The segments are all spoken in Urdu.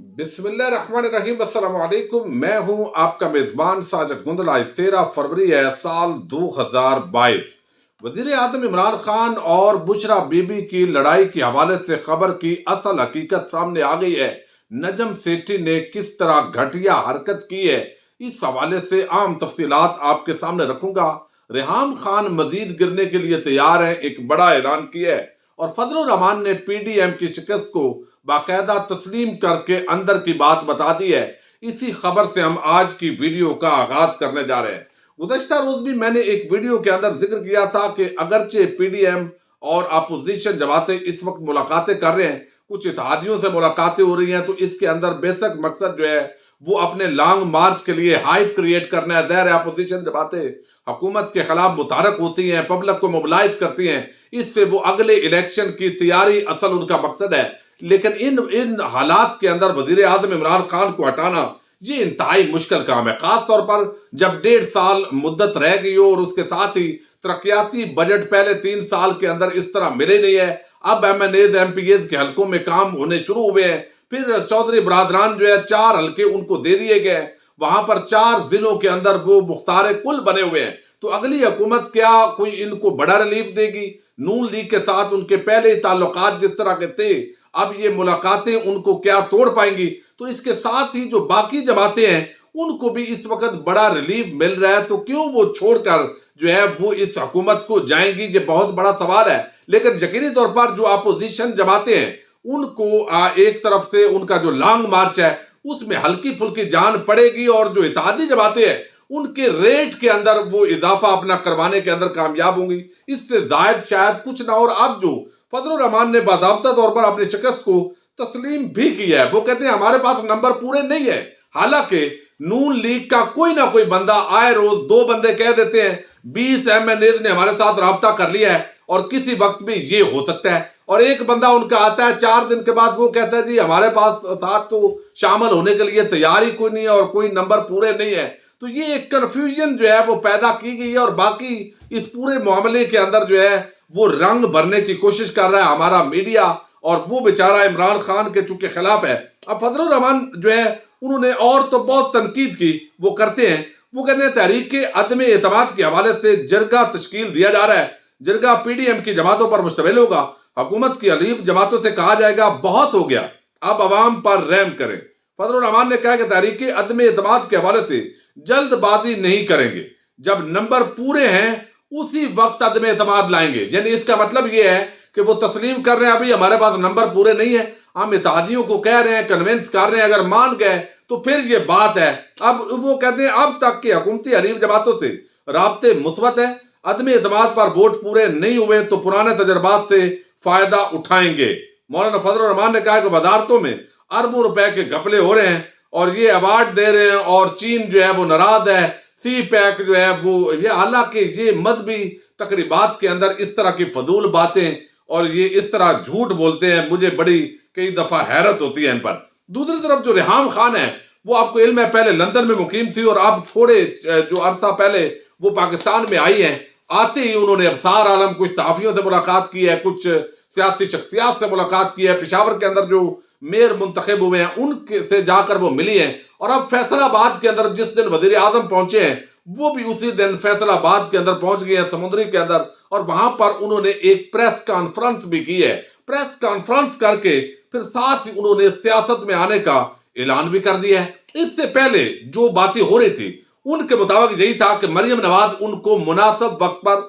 بسم اللہ الرحمن الرحیم۔ السلام علیکم، میں ہوں آپ کا میزبان ساجد گندل۔ آج 13 فروری ہے سال 2022۔ وزیر اعظم عمران خان اور بشرا بی بی کی لڑائی کے حوالے سے خبر کی اصل حقیقت سامنے آ گئی ہے۔ نجم سیٹھی نے کس طرح گھٹیا حرکت کی ہے، اس حوالے سے عام تفصیلات آپ کے سامنے رکھوں گا۔ ریحام خان مزید گرنے کے لیے تیار ہیں، ایک بڑا اعلان کیا ہے، اور فضل الرحمان نے پی ڈی ایم کی شکست کو باقاعدہ تسلیم کر کے اندر کی بات بتا دی ہے۔ اسی خبر سے ہم آج کی ویڈیو کا آغاز کرنے جا رہے ہیں۔ گزشتہ روز بھی میں نے ایک ویڈیو کے اندر ذکر کیا تھا کہ اگرچہ پی ڈی ایم اور اپوزیشن جماعتیں اس وقت ملاقاتیں کر رہے ہیں، کچھ اتحادیوں سے ملاقاتیں ہو رہی ہیں، تو اس کے اندر بیسک مقصد جو ہے وہ اپنے لانگ مارچ کے لیے ہائپ کریٹ کرنا ہے۔ ظاہر ہے اپوزیشن جماعتیں حکومت کے خلاف متحرک ہوتی ہیں، پبلک کو موبلائز کرتی ہیں، اس سے وہ اگلے الیکشن کی تیاری اصل ان کا مقصد ہے۔ لیکن ان حالات کے اندر وزیر اعظم عمران خان کو ہٹانا یہ انتہائی مشکل کام ہے، خاص طور پر جب 1.5 سال مدت رہ گئی ہو، اور اس کے ساتھ ہی ترقیاتی بجٹ پہلے 3 سال کے اندر اس طرح ملے نہیں ہے۔ اب M N As M P As کے حلقوں میں کام ہونے شروع ہوئے ہیں، پھر چودھری برادران جو ہے 4 حلقے ان کو دے دیے گئے ہیں، وہاں پر 4 ضلعوں کے اندر وہ مختار کل بنے ہوئے ہیں۔ تو اگلی حکومت کیا کوئی ان کو بڑا ریلیف دے گی؟ نون لیگ کے ساتھ ان کے پہلے تعلقات جس طرح کے تھے، اب یہ ملاقاتیں ان کو کیا توڑ پائیں گی؟ تو اس کے ساتھ ہی جو باقی جماعتیں ہیں ان کو بھی اس وقت بڑا ریلیف مل رہا ہے، تو کیوں وہ چھوڑ کر جو ہے وہ اس حکومت کو جائیں گی؟ یہ بہت بڑا سوال ہے۔ لیکن یقینی طور پر جو اپوزیشن جماعتیں ہیں ان کو ایک طرف سے ان کا جو لانگ مارچ ہے اس میں ہلکی پھلکی جان پڑے گی، اور جو اتحادی جماعتیں ہیں ان کے ریٹ کے اندر وہ اضافہ اپنا کروانے کے اندر کامیاب ہوں گی۔ اس سے زائد شاید کچھ نہ۔ اور اب جو فضل الرحمان نے باضابطہ طور پر اپنی شکست کو تسلیم بھی کیا ہے، وہ کہتے ہیں ہمارے پاس نمبر پورے نہیں ہے۔ حالانکہ نون لیگ کا کوئی نہ کوئی بندہ آئے روز 2 بندے کہہ دیتے ہیں 20 ایم این ایز نے ہمارے ساتھ رابطہ کر لیا ہے، اور کسی وقت بھی یہ ہو سکتا ہے۔ اور ایک بندہ ان کا آتا ہے 4 دن کے بعد، وہ کہتا ہے جی ہمارے پاس ساتھ تو شامل ہونے کے لیے تیاری کوئی نہیں ہے اور کوئی نمبر پورے نہیں ہے۔ تو یہ ایک کنفیوژن جو ہے وہ پیدا کی گئی ہے، اور باقی اس پورے معاملے کے اندر جو ہے وہ رنگ بھرنے کی کوشش کر رہا ہے ہمارا میڈیا، اور وہ بیچارہ عمران خان کے چونکہ خلاف ہے۔ اب فضل الرحمان جو ہے انہوں نے اور تو بہت تنقید کی، وہ کرتے ہیں، وہ کہتے ہیں تحریک عدم اعتماد کے حوالے سے جرگہ تشکیل دیا جا رہا ہے، جرگہ پی ڈی ایم کی جماعتوں پر مشتمل ہوگا، حکومت کی حلیف جماعتوں سے کہا جائے گا بہت ہو گیا، اب عوام پر رحم کریں۔ فضل الرحمان نے کہا کہ تحریک عدم اعتماد کے حوالے سے جلد بازی نہیں کریں گے، جب نمبر پورے ہیں اسی وقت عدم اعتماد لائیں گے۔ یعنی اس کا مطلب یہ ہے کہ وہ تسلیم کر رہے ہیں ابھی ہمارے پاس نمبر پورے نہیں ہیں، ہم اتحادیوں کو کہہ رہے ہیں، کنونس کر رہے ہیں، اگر مان گئے تو پھر یہ بات ہے۔ اب وہ کہتے ہیں اب تک کہ حکومتی حلیف جماعتوں سے رابطے مثبت ہیں، عدم اعتماد پر ووٹ پورے نہیں ہوئے تو پرانے تجربات سے فائدہ اٹھائیں گے۔ مولانا فضل الرحمان نے کہا کہ وزارتوں میں اربوں روپے کے گھپلے ہو رہے ہیں اور یہ ایوارڈ دے رہے ہیں، اور چین جو ہے وہ ناراض ہے، سی پیک جو ہے وہ یہ، حالانکہ یہ مذہبی تقریبات کے اندر اس طرح کی فضول باتیں اور یہ اس طرح جھوٹ بولتے ہیں، مجھے بڑی کئی دفعہ حیرت ہوتی ہے ان پر۔ دوسری طرف جو ریحام خان ہے وہ آپ کو علم ہے پہلے لندن میں مقیم تھی، اور اب تھوڑے جو عرصہ پہلے وہ پاکستان میں آئی ہیں۔ آتے ہی انہوں نے ابصار عالم کچھ صحافیوں سے ملاقات کی ہے، کچھ سیاسی شخصیات سے ملاقات کی ہے، پشاور کے اندر جو میئر منتخب ہوئے ہیں ان سے جا کر وہ ملی ہیں، اور اب فیصل آباد کے اندر جس دن وزیر اعظم پہنچے ہیں وہ بھی اسی دن فیصل آباد کے اندر پہنچ گئے ہیں، سمندری کے اندر، اور وہاں پر انہوں نے ایک پریس کانفرنس بھی کی ہے۔ پریس کانفرنس کر کے پھر ساتھ ہی انہوں نے سیاست میں آنے کا اعلان بھی کر دیا ہے۔ اس سے پہلے جو باتیں ہو رہی تھی ان کے مطابق یہی تھا کہ مریم نواز ان کو مناسب وقت پر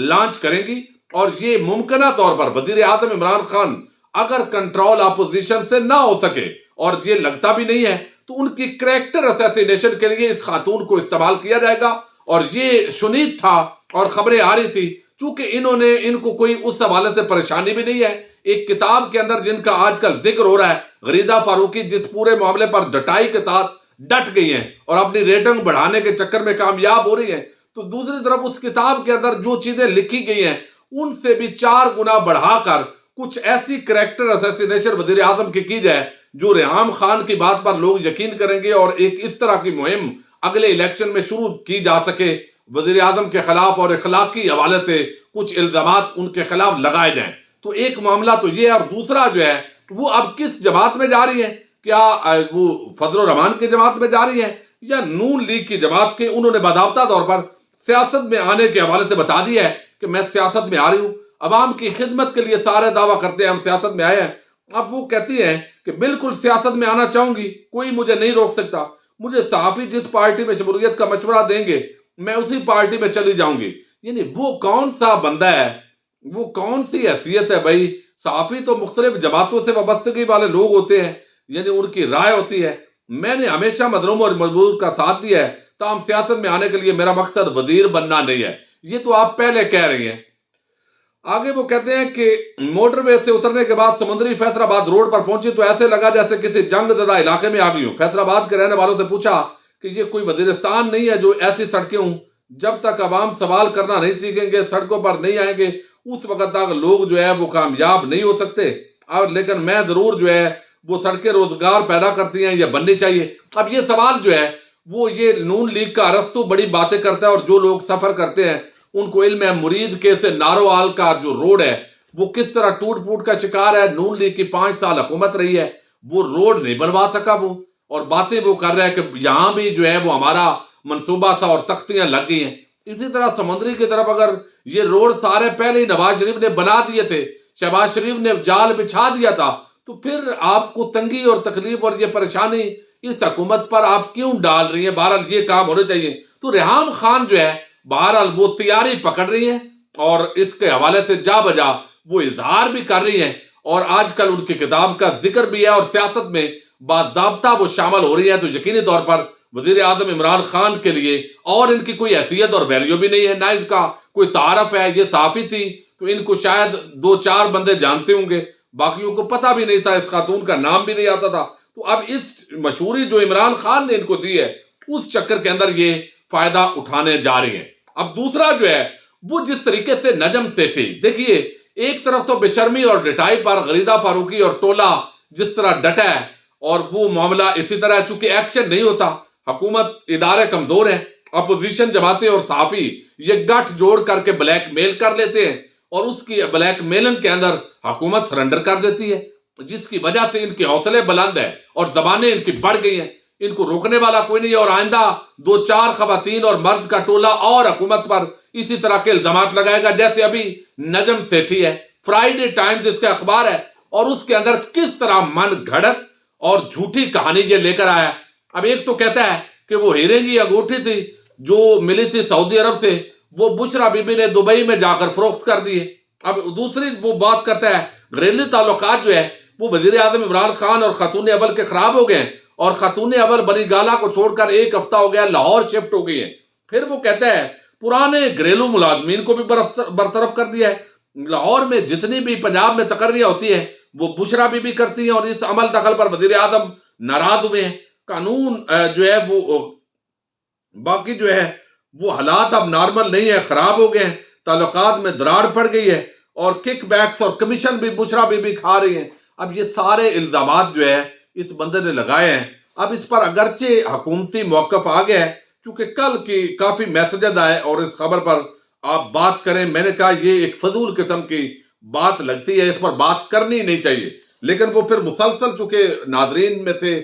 لانچ کریں گی، اور یہ ممکنہ طور پر وزیر اعظم عمران خان اگر کنٹرول اپوزیشن سے نہ ہو سکے، اور یہ لگتا بھی نہیں ہے، تو ان کی کریکٹر اسیسینیشن کے لیے اس خاتون کو استعمال کیا جائے گا۔ اور یہ شنید تھا اور خبریں آ رہی تھی، چونکہ ان کو کوئی اس حوالے سے پریشانی بھی نہیں ہے۔ ایک کتاب کے اندر جن کا آج کل ذکر ہو رہا ہے، غریدہ فاروقی، جس پورے معاملے پر ڈٹائی کے ساتھ ڈٹ گئی ہیں اور اپنی ریٹنگ بڑھانے کے چکر میں کامیاب ہو رہی ہیں، تو دوسری طرف اس کتاب کے اندر جو چیزیں لکھی گئی ہیں ان سے بھی 4 گنا بڑھا کر کچھ ایسی کریکٹر اسیسینیشن وزیر اعظم کی جائے جو ریحام خان کی بات پر لوگ یقین کریں گے، اور ایک اس طرح کی مہم اگلے الیکشن میں شروع کی جا سکے، وزیر اعظم کے خلاف اور اخلاقی حوالے سے کچھ الزامات ان کے خلاف لگائے جائیں۔ تو ایک معاملہ تو یہ ہے، اور دوسرا جو ہے وہ اب کس جماعت میں جا رہی ہیں، کیا وہ فضل الرحمان کی جماعت میں جا رہی ہیں یا نون لیگ کی جماعت کے؟ انہوں نے باضابطہ طور پر سیاست میں آنے کے حوالے سے بتا دیا ہے کہ میں سیاست میں آ رہی ہوں، عوام کی خدمت کے لیے سارے دعویٰ کرتے ہیں ہم سیاست میں آئے ہیں۔ اب وہ کہتی ہیں کہ بالکل سیاست میں آنا چاہوں گی، کوئی مجھے نہیں روک سکتا، مجھے صحافی جس پارٹی میں شمولیت کا مشورہ دیں گے میں اسی پارٹی میں چلی جاؤں گی۔ یعنی وہ کون سا بندہ ہے، وہ کون سی حیثیت ہے بھائی؟ صحافی تو مختلف جماعتوں سے وابستگی والے لوگ ہوتے ہیں، یعنی ان کی رائے ہوتی ہے۔ میں نے ہمیشہ مظلوم اور مجبور کا ساتھ دیا ہے، تاہم سیاست میں آنے کے لیے میرا مقصد وزیر بننا نہیں ہے۔ یہ تو آپ پہلے کہہ رہی ہیں۔ آگے وہ کہتے ہیں کہ موٹر وے سے اترنے کے بعد سمندری فیصل آباد روڈ پر پہنچی تو ایسے لگا جیسے کسی جنگ زدہ علاقے میں آ گئی ہوں۔ فیصل آباد کے رہنے والوں سے پوچھا کہ یہ کوئی وزیرستان نہیں ہے جو ایسی سڑکیں ہوں۔ جب تک عوام سوال کرنا نہیں سیکھیں گے، سڑکوں پر نہیں آئیں گے، اس وقت تک لوگ جو ہے وہ کامیاب نہیں ہو سکتے۔ اور لیکن میں ضرور جو ہے وہ سڑکیں روزگار پیدا کرتی ہیں، یہ بننی چاہیے۔ اب یہ سوال جو ہے وہ یہ نون لیگ کا ارسطو بڑی باتیں کرتا ہے، اور جو لوگ سفر کرتے ہیں ان کو علم ہے مرید کے سے ناروال کا جو روڈ ہے وہ کس طرح ٹوٹ پھوٹ کا شکار ہے۔ نون لیگ کی 5 سال حکومت رہی ہے، وہ روڈ نہیں بنوا سکا وہ، اور باتیں وہ کر رہا ہے کہ یہاں بھی جو ہے وہ ہمارا منصوبہ تھا اور تختیاں لگ گئی ہیں۔ اسی طرح سمندری کی طرف اگر یہ روڈ سارے پہلے ہی نواز شریف نے بنا دیے تھے، شہباز شریف نے جال بچھا دیا تھا، تو پھر آپ کو تنگی اور تکلیف اور یہ پریشانی اس حکومت پر آپ کیوں ڈال رہی ہیں؟ بہرحال یہ کام ہونے چاہیے۔ تو ریحام خان جو ہے بہرحال وہ تیاری پکڑ رہی ہیں اور اس کے حوالے سے جا بجا وہ اظہار بھی کر رہی ہیں، اور آج کل ان کی کتاب کا ذکر بھی ہے، اور سیاست میں باضابطہ وہ شامل ہو رہی ہے۔ تو یقینی طور پر وزیر اعظم عمران خان کے لیے اور ان کی کوئی حیثیت اور ویلیو بھی نہیں ہے، نہ ان کا کوئی تعارف ہے۔ یہ صحافی تھی تو ان کو شاید 2-4 بندے جانتے ہوں گے، باقیوں کو پتہ بھی نہیں تھا، اس خاتون کا نام بھی نہیں آتا تھا۔ تو اب اس مشہوری جو عمران خان نے ان کو دی ہے اس چکر کے اندر یہ فائدہ اٹھانے جا رہی ہیں۔ اب دوسرا جو ہے وہ جس طریقے سے نجم سیٹھی، دیکھیے ایک طرف تو بے شرمی اور ڈٹائی پر غریدہ فاروقی اور ٹولہ جس طرح ڈٹا ہے، اور وہ معاملہ اسی طرح چونکہ ایکشن نہیں ہوتا، حکومت ادارے کمزور ہیں، اپوزیشن جماعتیں اور صحافی یہ گٹھ جوڑ کر کے بلیک میل کر لیتے ہیں، اور اس کی بلیک میلنگ کے اندر حکومت سرنڈر کر دیتی ہے، جس کی وجہ سے ان کے حوصلے بلند ہیں اور زبانیں ان کی بڑھ گئی ہیں۔ ان کو روکنے والا کوئی نہیں ہے، اور آئندہ 2-4 خواتین اور مرد کا ٹولہ اور حکومت پر اسی طرح کے الزامات لگائے گا، جیسے ابھی نجم سیٹھی ہے، فرائیڈے ٹائمز اس کا اخبار ہے، اور اس کے اندر کس طرح من گھڑت اور جھوٹی کہانی یہ لے کر آیا۔ اب ایک تو کہتا ہے کہ وہ ہیرے کی انگوٹھی تھی جو ملی تھی سعودی عرب سے، وہ بشرا بی بی نے دبئی میں جا کر فروخت کر دی ہے۔ اب دوسری وہ بات کرتا ہے گھریلو تعلقات جو ہے وہ وزیر اعظم عمران خان اور خاتون اول کے خراب ہو گئے ہیں، اور خاتون اول بنی گالا کو چھوڑ کر 1 ہفتہ ہو گیا لاہور شفٹ ہو گئی ہیں۔ پھر وہ کہتا ہے پرانے گھریلو ملازمین کو بھی برطرف کر دیا ہے۔ لاہور میں جتنی بھی پنجاب میں تقرریاں ہوتی ہیں وہ بشرا بی بی کرتی ہیں، اور اس عمل دخل پر وزیر اعظم ناراض ہوئے ہیں۔ قانون جو ہے وہ باقی جو ہے وہ حالات اب نارمل نہیں ہے، خراب ہو گئے ہیں، تعلقات میں دراڑ پڑ گئی ہے، اور کک بیکس اور کمیشن بھی بشرا بی بی کھا رہی ہیں۔ اب یہ سارے الزامات جو ہے اس بندے نے لگائے ہیں۔ اب اس پر اگرچہ حکومتی موقف آ گیا ہے، چونکہ کل کی کافی میسجز آئے اور اس خبر پر آپ بات کریں، میں نے کہا یہ ایک فضول قسم کی بات لگتی ہے، اس پر بات کرنی نہیں چاہیے، لیکن وہ پھر مسلسل چونکہ ناظرین میں سے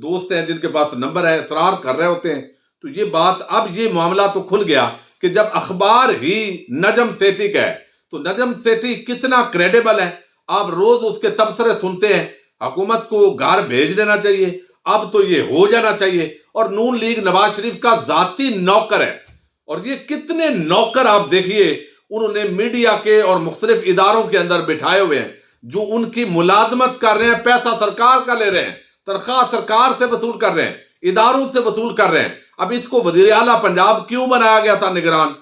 دوست ہیں جن کے پاس نمبر ہے اصرار کر رہے ہوتے ہیں، تو یہ بات اب یہ معاملہ تو کھل گیا کہ جب اخبار ہی نجم سیٹھی کا ہے تو نجم سیٹھی کتنا کریڈیبل ہے۔ آپ روز اس کے تبصرے سنتے ہیں، حکومت کو گھر بھیج دینا چاہیے، اب تو یہ ہو جانا چاہیے، اور نون لیگ نواز شریف کا ذاتی نوکر ہے۔ اور یہ کتنے نوکر آپ دیکھیے انہوں نے میڈیا کے اور مختلف اداروں کے اندر بٹھائے ہوئے ہیں جو ان کی ملازمت کر رہے ہیں، پیسہ سرکار کا لے رہے ہیں، تنخواہ سرکار سے وصول کر رہے ہیں، اداروں سے وصول کر رہے ہیں۔ اب اس کو وزیر اعلیٰ پنجاب کیوں بنایا گیا تھا نگران؟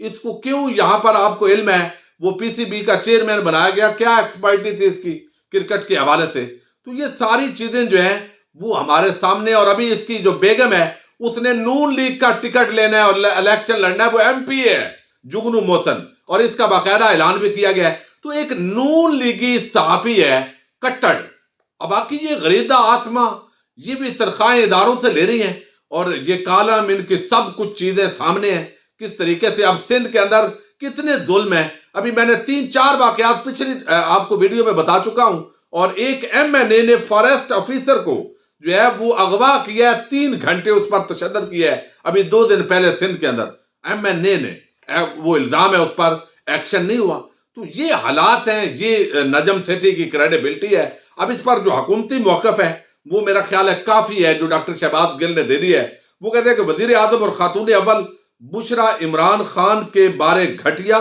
اس کو کیوں یہاں پر آپ کو علم ہے وہ پی سی بی کا چیئرمین بنایا گیا؟ کیا ایکسپرٹی تھی اس کی کرکٹ کے حوالے سے؟ تو یہ ساری چیزیں جو ہیں وہ ہمارے سامنے، اور ابھی اس کی جو بیگم ہے اس نے نون لیگ کا ٹکٹ لینا ہے اور الیکشن لڑنا ہے، وہ ایم پی ہے جگنو محسن، اور اس کا باقاعدہ اعلان بھی کیا گیا ہے۔ تو ایک نون لیگی صحافی ہے کٹڑ، اب باقی یہ غریدہ آتما یہ بھی تنخواہیں اداروں سے لے رہی ہیں، اور یہ کالم ان کی سب کچھ چیزیں سامنے ہیں کس طریقے سے۔ اب سندھ کے اندر کتنے ظلم ہیں، ابھی میں نے 3-4 واقعات پچھلی آپ کو ویڈیو میں بتا چکا ہوں، اور ایک ایم این اے نے فاریسٹ آفیسر کو جو ہے وہ اغوا کیا ہے، 3 گھنٹے اس پر تشدد کیا ہے. ابھی 2 دن پہلے سندھ کے اندر MNA نے وہ الزام ہے اس پر، ایکشن نہیں ہوا. تو یہ حالات ہیں، یہ نجم سیٹھی کی کریڈیبلٹی ہے. اب اس پر جو حکومتی موقف ہے وہ میرا خیال ہے کافی ہے، جو ڈاکٹر شہباز گل نے دے دی ہے. وہ کہتے ہیں کہ وزیر اعظم اور خاتون اول بشرا عمران خان کے بارے گھٹیا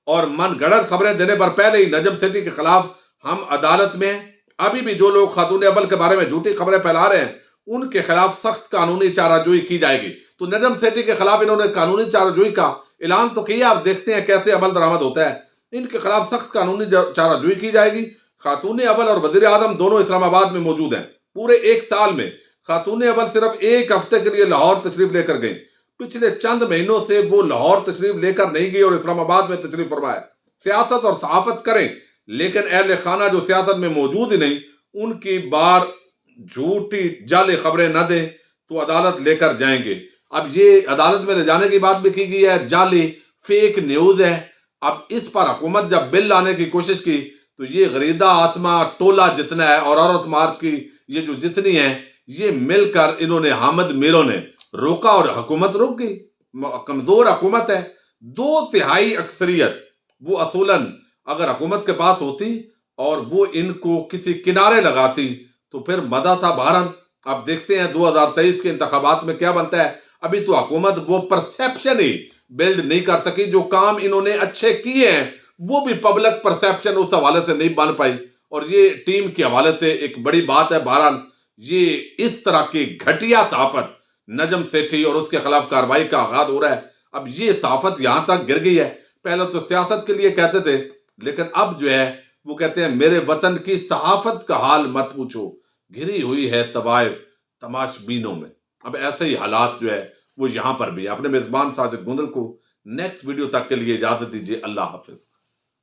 اور من گڑت خبریں دینے پر پہلے ہی نجم سیٹھی کے خلاف ہم عدالت میں ہیں. ابھی بھی جو لوگ خاتون اول کے بارے میں جھوٹی خبریں پھیلا رہے ہیں ان کے خلاف سخت قانونی چارہ جوئی کی جائے گی. تو نجم سیٹھی کے خلاف انہوں نے قانونی چارہ جوئی کا اعلان تو کیا، آپ دیکھتے ہیں کیسے عمل درآمد ہوتا ہے. ان کے خلاف سخت قانونی چارہ جوئی کی جائے گی. خاتون اول اور وزیر اعظم دونوں اسلام آباد میں موجود ہیں. پورے 1 سال میں خاتون اول صرف 1 ہفتے کے لیے لاہور تشریف لے کر گئیں. پچھلے چند مہینوں سے وہ لاہور تشریف لے کر نہیں گئی اور اسلام آباد میں تشریف فرما ہے. سیاست اور صحافت کریں لیکن اہل خانہ جو سیاست میں موجود ہی نہیں ان کی بار جھوٹی جعلی خبریں نہ دیں تو عدالت لے کر جائیں گے. اب یہ عدالت میں لے جانے کی بات بھی کی گئی ہے، جعلی فیک نیوز ہے. اب اس پر حکومت جب بل لانے کی کوشش کی تو یہ غریدہ آسما ٹولہ جتنا ہے اور عورت مارچ کی یہ جو جتنی ہیں یہ مل کر انہوں نے حامد میروں نے روکا اور حکومت رک گئی. کمزور حکومت ہے، 2/3 اکثریت وہ اصولاً اگر حکومت کے پاس ہوتی اور وہ ان کو کسی کنارے لگاتی تو پھر مزہ تھا. بہرحال اب دیکھتے ہیں 2023 کے انتخابات میں کیا بنتا ہے. ابھی تو حکومت وہ پرسیپشن ہی بلڈ نہیں کر سکی. جو کام انہوں نے اچھے کیے ہیں وہ بھی پبلک پرسیپشن اس حوالے سے نہیں بن پائی، اور یہ ٹیم کے حوالے سے ایک بڑی بات ہے. بہرحال یہ اس طرح کی گھٹیا صحافت نجم سیٹھی اور اس کے خلاف کارروائی کا آغاز ہو رہا ہے. اب یہ صحافت یہاں تک گر گئی ہے. پہلے تو سیاست کے لیے کہتے تھے لیکن اب جو ہے وہ کہتے ہیں میرے وطن کی صحافت کا حال مت پوچھو، گھری ہوئی ہے طوائف تماش بینوں میں. اب ایسے ہی حالات جو ہے وہ یہاں پر بھی. اپنے میزبان ساجد گندل کو نیکسٹ ویڈیو تک کے لیے اجازت دیجیے. اللہ حافظ.